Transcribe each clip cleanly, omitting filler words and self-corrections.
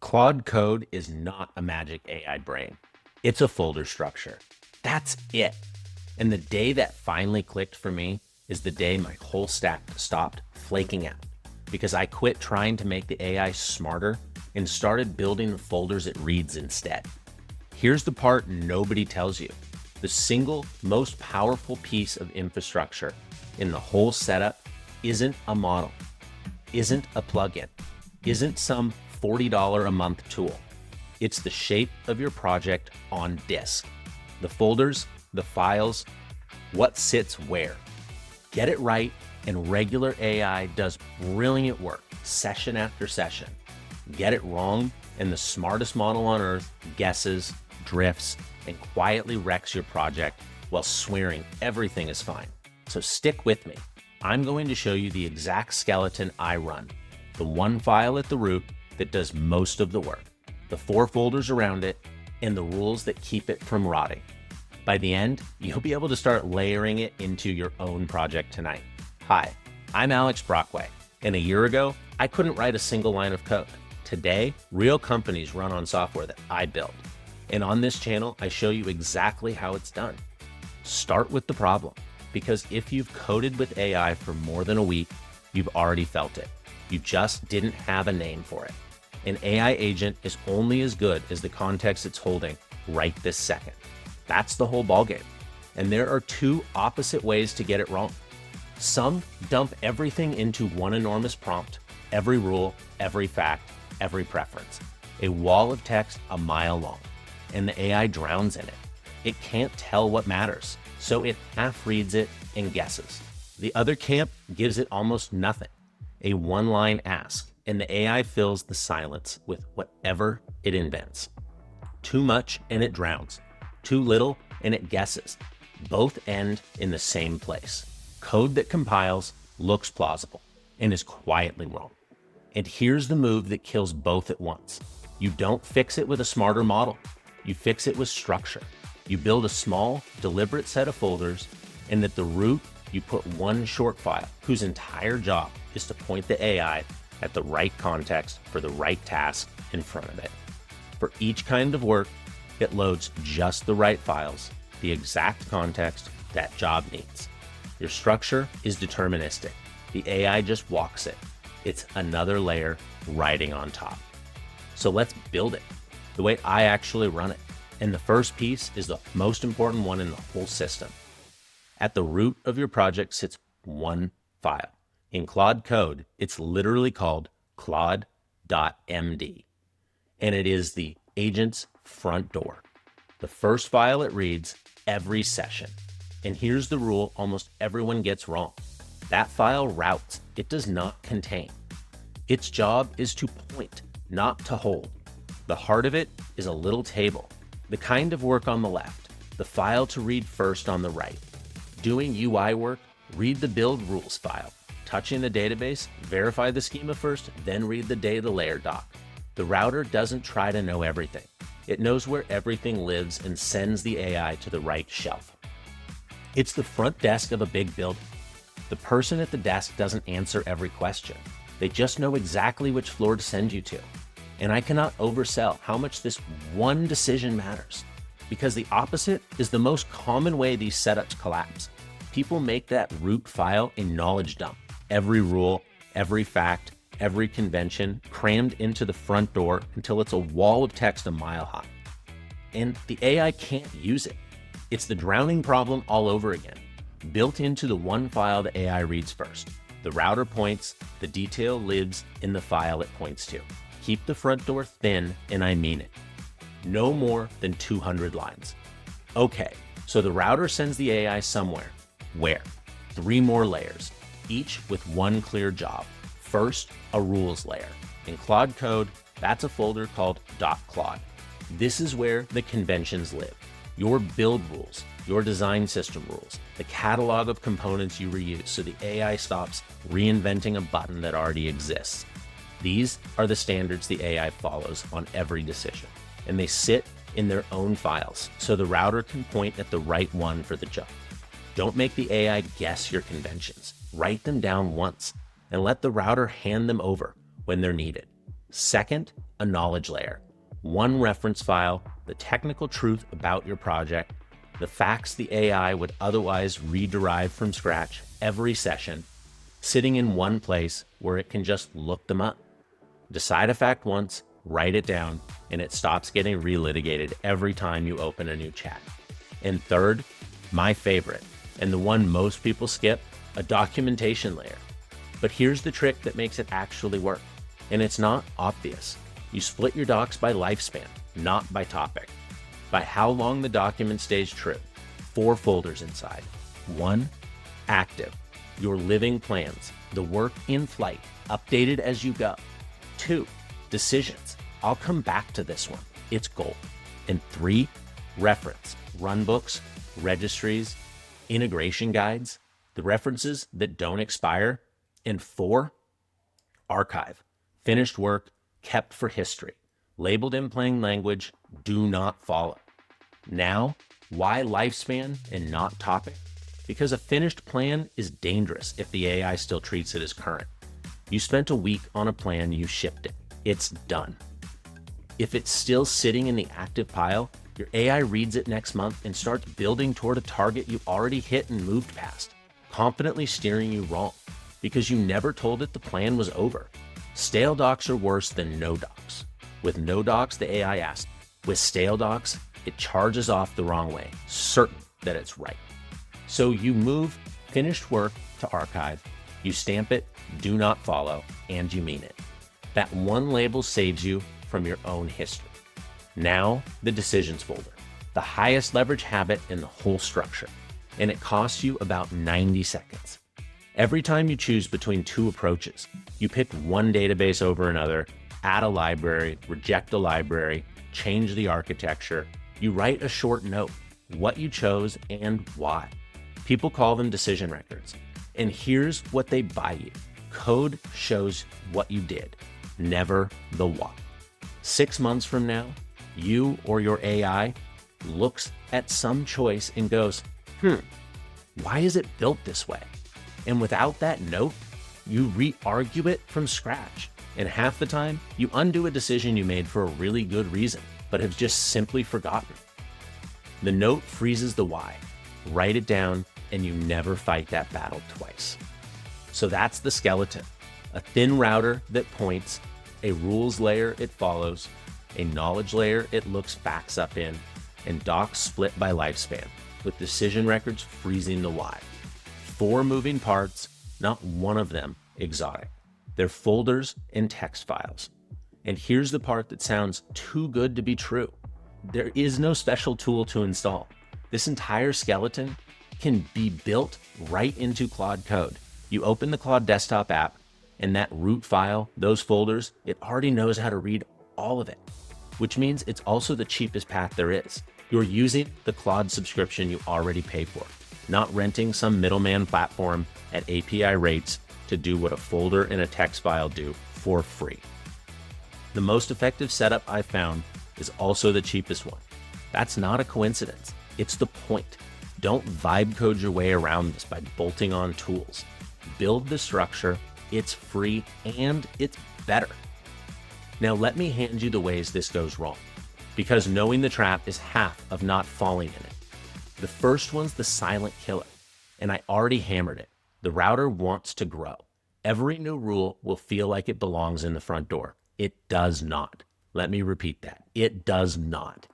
Claude Code is not a magic AI brain. It's a folder structure. That's it. And the day that finally clicked for me is the day my whole stack stopped flaking out because I quit trying to make the AI smarter and started building the folders it reads instead. Here's the part nobody tells you. The single most powerful piece of infrastructure in the whole setup isn't a model, isn't a plugin, isn't some $40 a month tool. It's the shape of your project on disk. The folders, the files, what sits where. Get it right, and regular AI does brilliant work session after session. Get it wrong, and the smartest model on earth guesses, drifts, and quietly wrecks your project while swearing everything is fine. So stick with me. I'm going to show you the exact skeleton I run, the one file at the root that does most of the work, the 4 folders around it, and the rules that keep it from rotting. By the end, you'll be able to start layering it into your own project tonight. Hi, I'm Alex Brockway, and a year ago, I couldn't write a single line of code. Today, real companies run on software that I built. And on this channel, I show you exactly how it's done. Start with the problem, because if you've coded with AI for more than a week, you've already felt it. You just didn't have a name for it. An AI agent is only as good as the context it's holding right this second. That's the whole ballgame. And there are 2 opposite ways to get it wrong. Some dump everything into one enormous prompt, every rule, every fact, every preference, a wall of text a mile long, and the AI drowns in it. It can't tell what matters, so it half reads it and guesses. The other camp gives it almost nothing, a one-line ask, and the AI fills the silence with whatever it invents. Too much and it drowns. Too little and it guesses. Both end in the same place. Code that compiles, looks plausible, and is quietly wrong. And here's the move that kills both at once. You don't fix it with a smarter model. You fix it with structure. You build a small, deliberate set of folders, and at the root, you put one short file whose entire job is to point the AI at the right context for the right task in front of it. For each kind of work, it loads just the right files, the exact context that job needs. Your structure is deterministic. The AI just walks it. It's another layer riding on top. So let's build it the way I actually run it. And the first piece is the most important one in the whole system. At the root of your project sits one file. In Claude Code, it's literally called claude.md. And it is the agent's front door. The first file it reads every session. And here's the rule almost everyone gets wrong. That file routes. It does not contain. Its job is to point, not to hold. The heart of it is a little table, the kind of work on the left, the file to read first on the right. Doing UI work, read the build rules file. Touching the database, verify the schema first, then read the data layer doc. The router doesn't try to know everything. It knows where everything lives and sends the AI to the right shelf. It's the front desk of a big building. The person at the desk doesn't answer every question. They just know exactly which floor to send you to. And I cannot oversell how much this one decision matters, because the opposite is the most common way these setups collapse. People make that root file a knowledge dump. Every rule, every fact, every convention crammed into the front door until it's a wall of text a mile high. And the AI can't use it. It's the drowning problem all over again, built into the one file the AI reads first. The router points, the detail lives in the file it points to. Keep the front door thin, and I mean it. No more than 200 lines. Okay, so the router sends the AI somewhere. Where? 3 more layers, each with one clear job. First, a rules layer. In Claude Code, that's a folder called .claude. This is where the conventions live. Your build rules, your design system rules, the catalog of components you reuse so the AI stops reinventing a button that already exists. These are the standards the AI follows on every decision, and they sit in their own files so the router can point at the right one for the job. Don't make the AI guess your conventions. Write them down once and let the router hand them over when they're needed. Second, a knowledge layer. One reference file, the technical truth about your project, the facts the AI would otherwise rederive from scratch every session, sitting in one place where it can just look them up. Decide a fact once, write it down, and it stops getting relitigated every time you open a new chat. And third, my favorite, and the one most people skip, a documentation layer. But here's the trick that makes it actually work. And it's not obvious. You split your docs by lifespan, not by topic. By how long the document stays true. 4 folders inside. 1, active, your living plans, the work in flight, updated as you go. 2, decisions. I'll come back to this one. It's gold. And 3, reference, runbooks, registries, integration guides, the references that don't expire. And 4, archive, finished work, kept for history, labeled in plain language, do not follow. Now, why lifespan and not topic? Because a finished plan is dangerous if the AI still treats it as current. You spent a week on a plan, you shipped it. It's done. If it's still sitting in the active pile, your AI reads it next month and starts building toward a target you already hit and moved past, confidently steering you wrong because you never told it the plan was over. Stale docs are worse than no docs. With no docs, the AI asks. With stale docs, it charges off the wrong way, certain that it's right. So you move finished work to archive, you stamp it, do not follow, and you mean it. That one label saves you from your own history. Now, the decisions folder, the highest leverage habit in the whole structure, and it costs you about 90 seconds. Every time you choose between 2 approaches, you pick one database over another, add a library, reject a library, change the architecture, you write a short note, what you chose and why. People call them decision records. And here's what they buy you. Code shows what you did, never the what. 6 months from now, you or your AI looks at some choice and goes, why is it built this way? And without that note, you re-argue it from scratch. And half the time, you undo a decision you made for a really good reason, but have just simply forgotten. The note freezes the why. Write it down, and you never fight that battle twice. So that's the skeleton. A thin router that points, a rules layer it follows, a knowledge layer it looks facts up in, and docs split by lifespan, with decision records freezing the why. 4 moving parts, not one of them exotic. They're folders and text files. And here's the part that sounds too good to be true. There is no special tool to install. This entire skeleton can be built right into Claude Code. You open the Claude desktop app, and that root file, those folders, it already knows how to read all of it, which means it's also the cheapest path there is. You're using the Claude subscription you already pay for, not renting some middleman platform at API rates to do what a folder and a text file do for free. The most effective setup I've found is also the cheapest one. That's not a coincidence. It's the point. Don't vibe code your way around this by bolting on tools. Build the structure, it's free, and it's better. Now let me hand you the ways this goes wrong, because knowing the trap is half of not falling in it. The first one's the silent killer, and I already hammered it. The router wants to grow. Every new rule will feel like it belongs in the front door. It does not. Let me repeat that. It does not.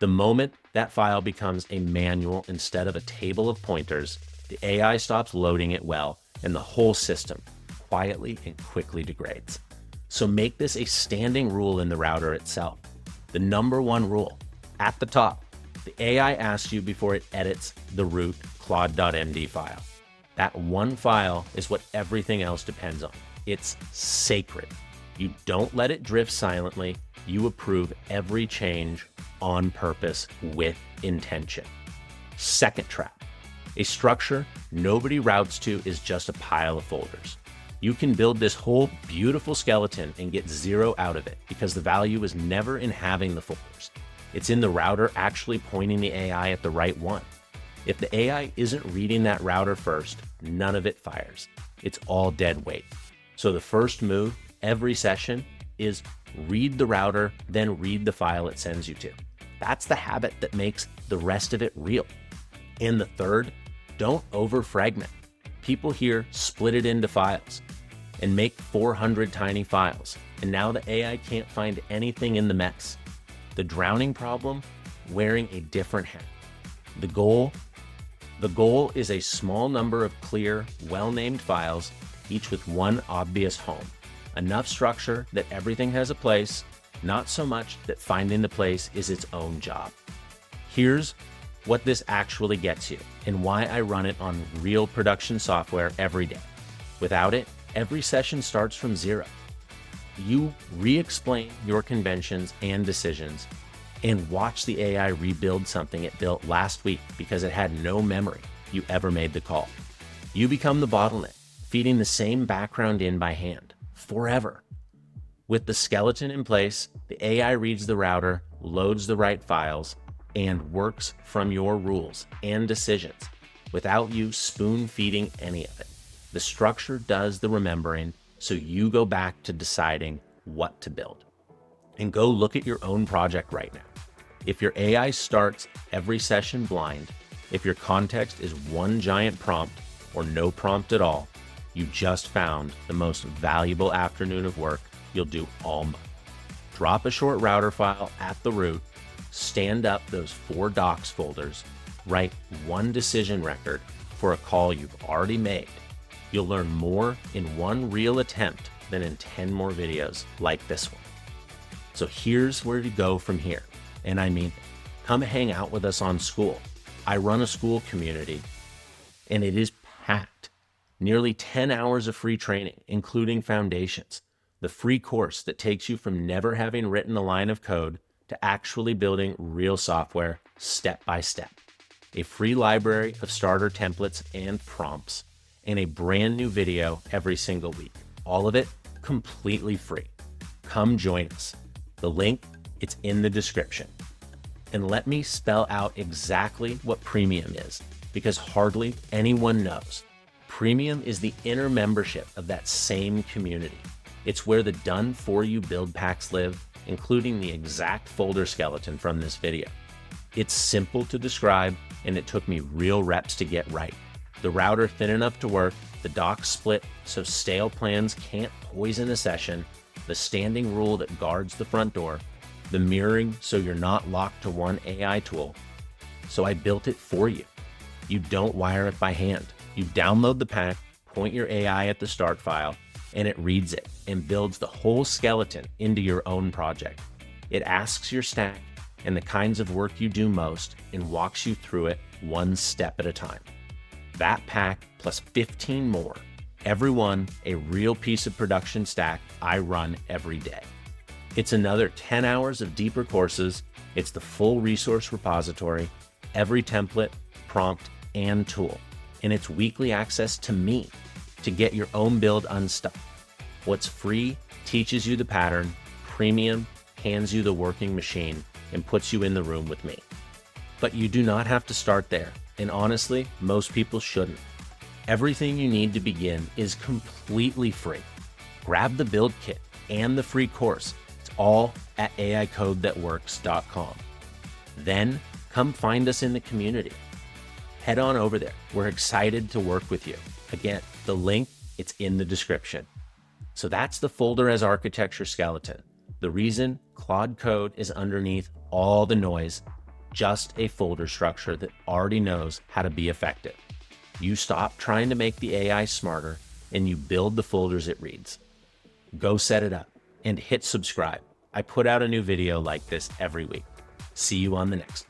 The moment that file becomes a manual instead of a table of pointers, the AI stops loading it well, and the whole system quietly and quickly degrades. So make this a standing rule in the router itself. The number 1 rule, at the top, the AI asks you before it edits the root claude.md file. That one file is what everything else depends on. It's sacred. You don't let it drift silently. You approve every change on purpose with intention. Second trap, a structure nobody routes to is just a pile of folders. You can build this whole beautiful skeleton and get 0 out of it because the value is never in having the folders. It's in the router actually pointing the AI at the right one. If the AI isn't reading that router first, none of it fires. It's all dead weight. So the first move every session is Read the router, then read the file it sends you to. That's the habit that makes the rest of it real. And the third, don't over-fragment. People here split it into files and make 400 tiny files. And now the AI can't find anything in the mess. The drowning problem, wearing a different hat. The goal is a small number of clear, well-named files, each with one obvious home. Enough structure that everything has a place, not so much that finding the place is its own job. Here's what this actually gets you and why I run it on real production software every day. Without it, every session starts from zero. You re-explain your conventions and decisions and watch the AI rebuild something it built last week because it had no memory you ever made the call. You become the bottleneck, feeding the same background in by hand, forever. With the skeleton in place, the AI reads the router, loads the right files, and works from your rules and decisions without you spoon-feeding any of it. The structure does the remembering, so you go back to deciding what to build. And go look at your own project right now. If your AI starts every session blind, if your context is one giant prompt or no prompt at all, you just found the most valuable afternoon of work you'll do all month. Drop a short router file at the root, stand up those 4 docs folders, write one decision record for a call you've already made. You'll learn more in one real attempt than in 10 more videos like this one. So here's where to go from here. And I mean, come hang out with us on School. I run a school community and it is packed. Nearly 10 hours of free training, including foundations. The free course that takes you from never having written a line of code to actually building real software step by step. A free library of starter templates and prompts, and a brand new video every single week. All of it completely free. Come join us. The link, it's in the description. And let me spell out exactly what Premium is, because hardly anyone knows. Premium is the inner membership of that same community. It's where the done-for-you build packs live, including the exact folder skeleton from this video. It's simple to describe, and it took me real reps to get right. The router thin enough to work, the docs split so stale plans can't poison a session, the standing rule that guards the front door, the mirroring so you're not locked to one AI tool. So I built it for you. You don't wire it by hand. You download the pack, point your AI at the start file, and it reads it and builds the whole skeleton into your own project. It asks your stack and the kinds of work you do most and walks you through it one step at a time. That pack plus 15 more, every one a real piece of production stack I run every day. It's another 10 hours of deeper courses. It's the full resource repository, every template, prompt, and tool. And it's weekly access to me to get your own build unstuck. What's free teaches you the pattern, premium hands you the working machine and puts you in the room with me. But you do not have to start there. And honestly, most people shouldn't. Everything you need to begin is completely free. Grab the build kit and the free course. It's all at AIcodethatworks.com. Then come find us in the community. Head on over there. We're excited to work with you. Again, the link, it's in the description. So that's the folder as architecture skeleton. The reason Claude Code is underneath all the noise, just a folder structure that already knows how to be effective. You stop trying to make the AI smarter and you build the folders it reads. Go set it up and hit subscribe. I put out a new video like this every week. See you on the next one.